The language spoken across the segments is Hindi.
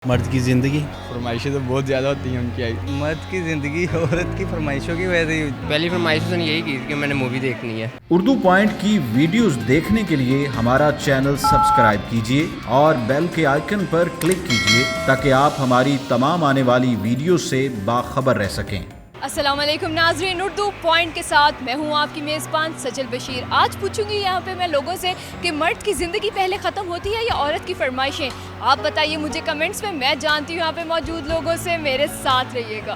मर्द की ज़िंदगी फरमाइशें तो बहुत ज़्यादा होती हैं उनकी आई। मर्द की ज़िंदगी औरत की फरमाइशों की वजह से पहली फरमाइश उसने यही की कि मैंने मूवी देखनी है। उर्दू पॉइंट की वीडियोस देखने के लिए हमारा चैनल सब्सक्राइब कीजिए और बेल के आइकन पर क्लिक कीजिए ताकि आप हमारी तमाम आने वाली वीडियो से बाखबर रह सकें। अस्सलाम वालेकुम नाज़रीन, उर्दू पॉइंट के साथ मैं हूँ आपकी मेज़बान सजल बशीर। आज पूछूंगी यहाँ पे मैं लोगों से कि मर्द की ज़िंदगी पहले ख़त्म होती है या औरत की फरमाइशें। आप बताइए मुझे कमेंट्स में, मैं जानती हूँ यहाँ पे मौजूद लोगों से। मेरे साथ रहिएगा।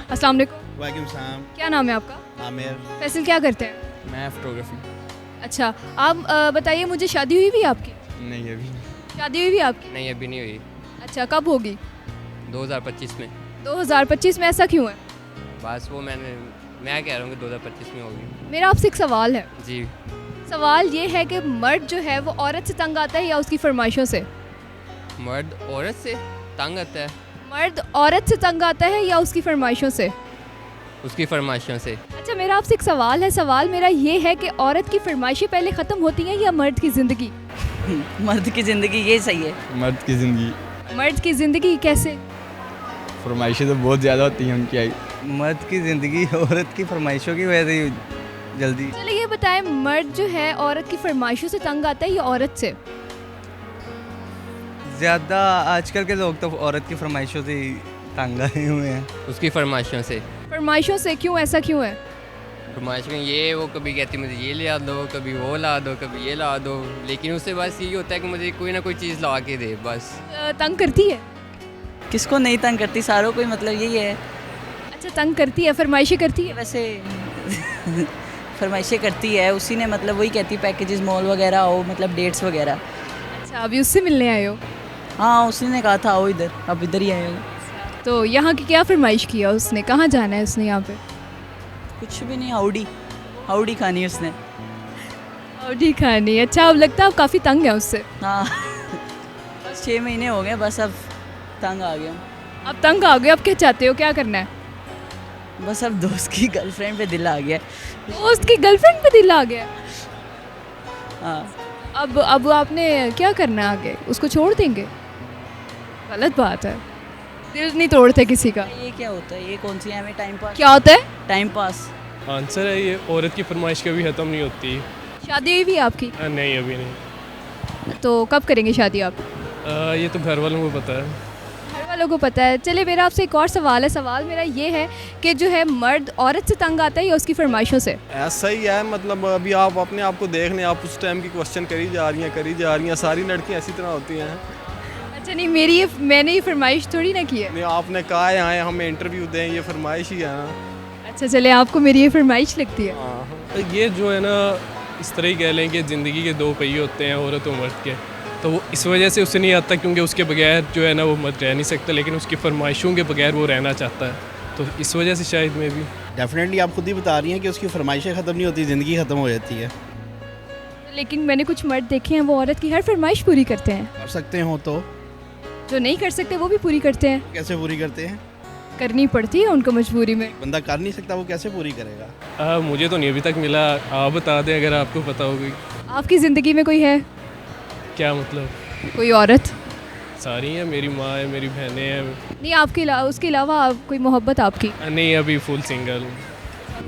अस्सलाम वालेकुम। वालेकुम सलाम। क्या नाम है आपका? आमिर। फैसल क्या करते हैं? मैं फोटोग्राफी। अच्छा, आप बताइए मुझे शादी हुई भी आपकी? नहीं अभी शादी हुई भी आपकी? नहीं अभी नहीं हुई, अच्छा, कब होगी? 2025 में। 2025 में? ऐसा क्यों है? बस वो मैं कह रहा हूँ कि 2025 में होगी। मेरा आपसे एक सवाल है। जी। सवाल ये है कि मर्द जो है वो औरत से तंग आता है या उसकी फरमाइशों से? मर्द औरत से तंग आता है। मर्द औरत से तंग आता है या उसकी फरमाइशों से? उसकी फरमाइशों से। अच्छा, मेरा आपसे एक सवाल है। सवाल मेरा ये है कि औरत की फरमाइशें पहले ख़त्म होती हैं या मर्द की ज़िंदगी? मर्द की ज़िंदगी, ये सही है। मर्द की ज़िंदगी। मर्द की ज़िंदगी कैसे? फरमाइशें तो बहुत ज़्यादा होती हैं उनकी आई। मर्द की ज़िंदगी औरत की फरमाइशों की वजह से जल्दी। चलिए ये बताएं, मर्द जो है औरत की फरमाइशों से तंग आता है या औरत से? ज़्यादा आजकल के लोग तो औरत की फरमाइशों से ही तंग आए हुए हैं। उसकी फरमाइशों से। फरमाइशों से क्यों? ऐसा क्यों है? फरमाइशों में ये वो कभी कहती मुझे ये ला दो, कभी वो ला दो, कभी ये ला दो, लेकिन उससे बस यही होता है कि मुझे कोई ना कोई चीज़ ला के दे बस। तंग करती है? किसको नहीं तंग करती, सारों को ही, मतलब यही है। अच्छा, तंग करती है, फरमाइशें करती है? वैसे फरमाइशें करती है, उसी ने मतलब वही कहती है पैकेजेस मॉल वगैरह हो, मतलब डेट्स वगैरह। अच्छा, अभी उससे मिलने आए हो? हाँ, उसी ने कहा था आओ इधर, अब इधर ही आए हो। तो यहाँ की क्या फरमाइश किया उसने? कहाँ जाना है उसने यहाँ पे? कुछ भी नहीं, हाउडी हाउडी खानी है उसने। औडी खानी। अच्छा, अब लगता है आप काफ़ी तंग है उससे। हाँ बस 6 महीने हो गए, बस अब तंग आ गया। अब तंग आ गए, अब क्या चाहते हो, क्या करना है? बस अब दोस्त की गर्लफ्रेंड पे दिल आ गया। दोस्त की गर्लफ्रेंड पे दिल आ गया? हाँ। अब आपने क्या करना है आगे? उसको छोड़ देंगे? गलत बात है, दिल नहीं तोड़ते किसी का। ये क्या होता है, ये कौन सी हमें टाइम पास? क्या होता है? Time pass. आंसर है ये, औरत की फरमाइश कभी ख़त्म नहीं होती। शादी हुई भी है आपकी? नहीं अभी नहीं। तो कब करेंगे शादी आप? ये तो घर वालों को पता है। घर वालों को पता है। चलिए मेरा आपसे एक और सवाल है। सवाल मेरा ये है कि जो है मर्द औरत से तंग आता है या उसकी फरमाइशों से? ऐसा ही है, मतलब अभी आप अपने आप को देख लें, आप उस टाइम की क्वेश्चन करी जा रही हैं। सारी लड़कियाँ ऐसी तरह होती हैं। अच्छा नहीं, मैंने ये फरमाइश थोड़ी ना की है। नहीं, आपने कहा है आए हमें इंटरव्यू दें, ये फरमाइश ही है ना। अच्छा चले, आपको मेरी ये फरमाइश लगती है? हाँ, ये जो है ना, इस तरह ही कह लें कि ज़िंदगी के 2 पहिए होते हैं, औरत और मर्द के। तो वो इस वजह से उसे नहीं आता क्योंकि उसके बगैर जो है ना वो मर्द रह नहीं सकता, लेकिन उसकी फरमाइशों के बगैर वो रहना चाहता है। तो इस वजह से शायद में भी डेफिनेटली आप खुद ही बता रही हैं कि उसकी फरमाइशें ख़त्म नहीं होती, ज़िंदगी ख़त्म हो जाती है। लेकिन मैंने कुछ मर्द देखे हैं वो औरत की हर फरमाइश पूरी करते हैं। कर सकते हो तो जो नहीं कर सकते वो भी पूरी करते हैं। कैसे पूरी करते हैं? करनी पड़ती है उनको मजबूरी में। बंदा कर नहीं सकता, वो कैसे पूरी करेगा? मुझे तो नहीं अभी तक मिला। आप बता दें अगर आपको पता होगी। आपकी ज़िंदगी में कोई है? क्या मतलब? कोई औरत? सारी हैं, मेरी माँ है, मेरी बहनें हैं। नहीं, आपके अलावा, उसके अलावा कोई मोहब्बत आपकी? नहीं, अभी फुल सिंगल।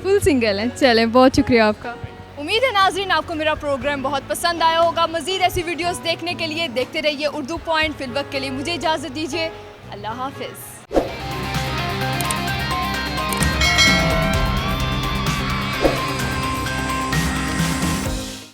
फुल सिंगल हैं। चलें, बहुत शुक्रिया आपका। उम्मीद है नाजरीन आपको मेरा प्रोग्राम बहुत पसंद आया होगा। मज़ीद ऐसी वीडियोस देखने के लिए देखते रहिए उर्दू पॉइंट। फिल वक्त के लिए मुझे इजाज़त दीजिए। अल्लाह हाफिज़।